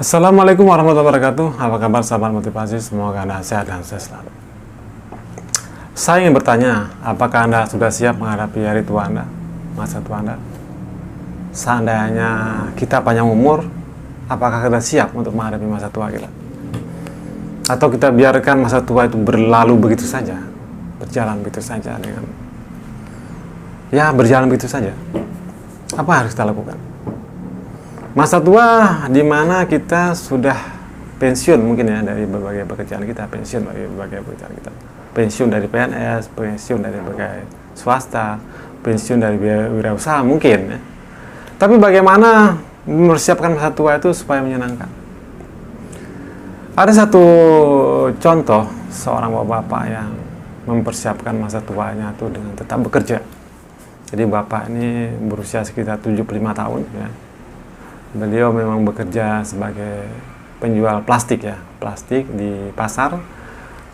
Assalamualaikum warahmatullahi wabarakatuh. Apa kabar sahabat motivasi? Semoga Anda sehat dan sukses selalu. Saya ingin bertanya, apakah Anda sudah siap menghadapi hari tua Anda, masa tua Anda? Seandainya kita panjang umur, apakah kita siap untuk menghadapi masa tua kita? Atau kita biarkan masa tua itu berlalu begitu saja, berjalan begitu saja berjalan begitu saja? Apa harus kita lakukan? Masa tua di mana kita sudah pensiun mungkin ya dari berbagai pekerjaan kita, pensiun dari berbagai pekerjaan kita, pensiun dari PNS, pensiun dari berbagai swasta, pensiun dari wirausaha mungkin ya. Tapi bagaimana mempersiapkan masa tua itu supaya menyenangkan? Ada satu contoh seorang bapak yang mempersiapkan masa tuanya itu dengan tetap bekerja. Jadi bapak ini berusia sekitar 75 tahun ya. Beliau memang bekerja sebagai penjual plastik di pasar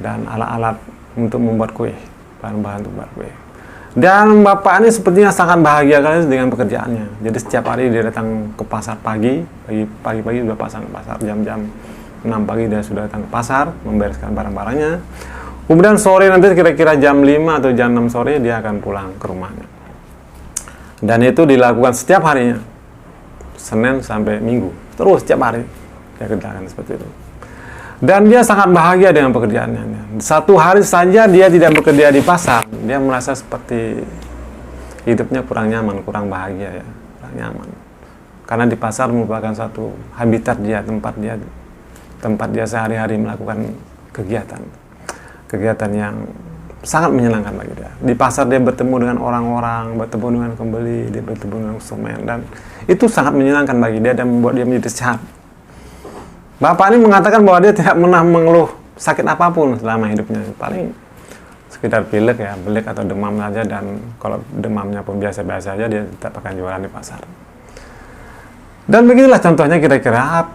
dan alat-alat untuk membuat kue, bahan-bahan untuk membuat kue. Dan bapak ini sepertinya sangat bahagia kali dengan pekerjaannya. Jadi setiap hari dia datang ke pasar pagi-pagi sudah pasang ke pasar, jam-jam 6 pagi dia sudah datang ke pasar membereskan barang-barangnya. Kemudian sore nanti kira-kira jam 5 atau jam 6 sore dia akan pulang ke rumahnya. Dan itu dilakukan setiap harinya. Senin sampai Minggu, terus setiap hari dia kerjakan seperti itu. Dan dia sangat bahagia dengan pekerjaannya. Satu hari saja dia tidak bekerja di pasar, dia merasa seperti hidupnya kurang nyaman, kurang bahagia ya, kurang nyaman. Karena di pasar merupakan satu habitat dia, tempat dia sehari-hari melakukan kegiatan yang sangat menyenangkan bagi dia. Di pasar dia bertemu dengan orang-orang, bertemu dengan pembeli, dia bertemu dengan konsumen, dan itu sangat menyenangkan bagi dia dan membuat dia menjadi sehat. Bapak ini mengatakan bahwa dia tidak pernah mengeluh sakit apapun selama hidupnya. Paling sekitar pilek atau demam saja, dan kalau demamnya pun biasa-biasa saja dia tetap akan jualan di pasar. Dan beginilah contohnya kira-kira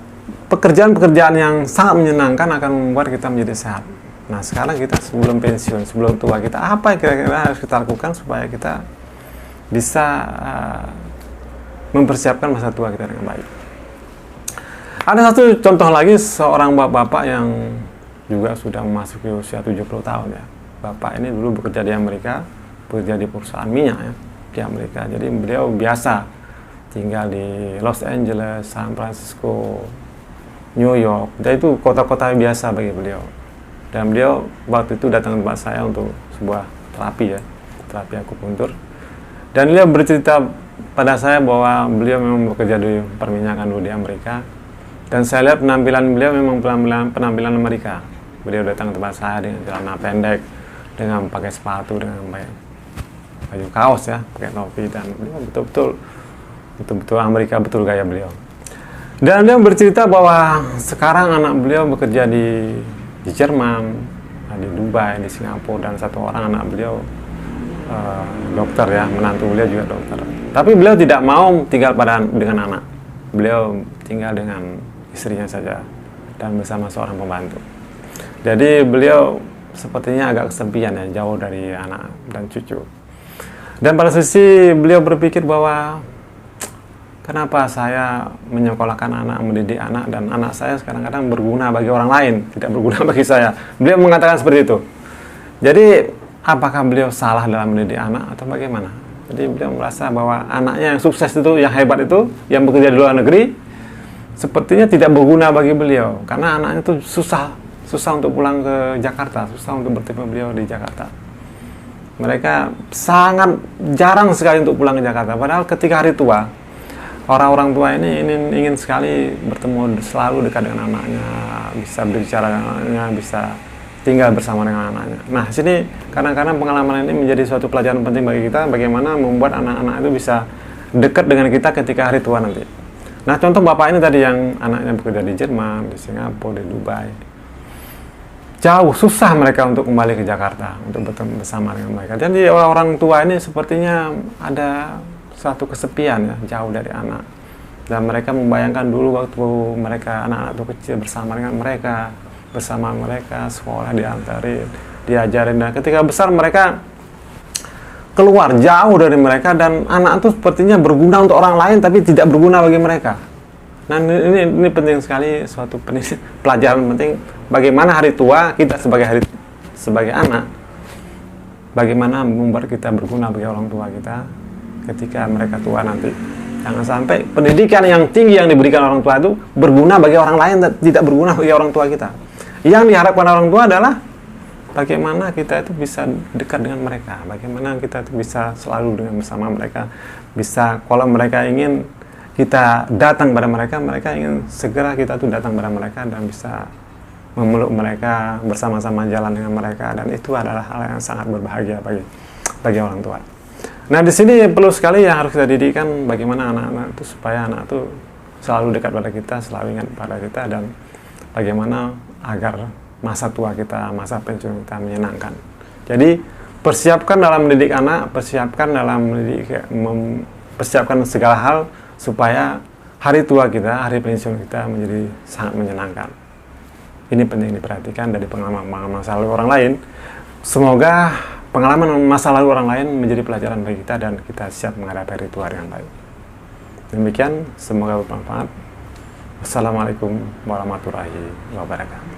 pekerjaan-pekerjaan yang sangat menyenangkan akan membuat kita menjadi sehat. Nah sekarang kita sebelum pensiun, sebelum tua kita, apa yang kira-kira harus kita lakukan supaya kita bisa mempersiapkan masa tua kita dengan baik? Ada satu contoh lagi, seorang bapak yang juga sudah memasuki usia 70 tahun ya. Bapak ini dulu bekerja di Amerika, bekerja di perusahaan minyak ya, di Amerika. Jadi beliau biasa tinggal di Los Angeles, San Francisco, New York. Jadi itu kota-kota biasa bagi beliau. Dan beliau waktu itu datang ke tempat saya untuk sebuah terapi akupuntur. Dan beliau bercerita pada saya bahwa beliau memang bekerja di perminyakan dulu di Amerika. Dan saya lihat penampilan beliau memang penampilan Amerika. Beliau datang ke tempat saya dengan celana pendek, dengan pakai sepatu, dengan baju kaos ya, pakai topi, dan beliau betul-betul Amerika, betul gaya beliau. Dan beliau bercerita bahwa sekarang anak beliau bekerja di Jerman, di Dubai, di Singapura, dan satu orang anak beliau dokter ya, menantu beliau juga dokter. Tapi beliau tidak mau tinggal dengan anak. Beliau tinggal dengan istrinya saja dan bersama seorang pembantu. Jadi beliau sepertinya agak kesepian ya, jauh dari anak dan cucu. Dan pada sisi beliau berpikir bahwa kenapa saya menyekolahkan anak, mendidik anak, dan anak saya kadang-kadang berguna bagi orang lain, tidak berguna bagi saya. Beliau mengatakan seperti itu. Jadi, apakah beliau salah dalam mendidik anak atau bagaimana? Jadi, beliau merasa bahwa anaknya yang sukses itu, yang hebat itu, yang bekerja di luar negeri, sepertinya tidak berguna bagi beliau. Karena anaknya itu susah untuk pulang ke Jakarta, susah untuk bertemu beliau di Jakarta. Mereka sangat jarang sekali untuk pulang ke Jakarta. Padahal ketika hari tua, orang-orang tua ini ingin sekali bertemu, selalu dekat dengan anaknya, bisa berbicara dengan anaknya, bisa tinggal bersama dengan anaknya. Nah, sini kadang-kadang pengalaman ini menjadi suatu pelajaran penting bagi kita, bagaimana membuat anak-anak itu bisa dekat dengan kita ketika hari tua nanti. Nah, contoh bapak ini tadi yang anaknya bekerja di Jerman, di Singapura, di Dubai. Jauh, susah mereka untuk kembali ke Jakarta, untuk bertemu bersama dengan mereka. Jadi orang tua ini sepertinya ada satu kesepian ya, jauh dari anak. Dan mereka membayangkan dulu waktu mereka anak-anak itu kecil bersama dengan mereka, sekolah diajarin, dan ketika besar mereka keluar jauh dari mereka, dan anak itu sepertinya berguna untuk orang lain tapi tidak berguna bagi mereka. Nah, ini penting sekali, suatu pelajaran penting bagaimana hari tua kita sebagai anak, bagaimana membuat kita berguna bagi orang tua kita ketika mereka tua nanti. Jangan sampai pendidikan yang tinggi yang diberikan orang tua itu berguna bagi orang lain dan tidak berguna bagi orang tua kita. Yang diharapkan orang tua adalah bagaimana kita itu bisa dekat dengan mereka, bagaimana kita itu bisa selalu dengan bersama mereka, bisa kalau mereka ingin kita datang pada mereka, mereka ingin segera kita tuh datang pada mereka dan bisa memeluk mereka, bersama-sama jalan dengan mereka, dan itu adalah hal yang sangat berbahagia bagi orang tua. Nah, di sini perlu sekali yang harus kita didikkan bagaimana anak-anak itu supaya anak itu selalu dekat pada kita, selalu ingat pada kita, dan bagaimana agar masa tua kita, masa pensiun kita menyenangkan. Jadi persiapkan dalam mendidik anak, persiapkan dalam mendidik, persiapkan segala hal supaya hari tua kita, hari pensiun kita menjadi sangat menyenangkan. Ini penting diperhatikan dari pengalaman masa lalu orang lain. Semoga pengalaman masa lalu orang lain menjadi pelajaran bagi kita dan kita siap menghadapi hari tua dengan baik. Demikian, semoga bermanfaat. Wassalamualaikum warahmatullahi wabarakatuh.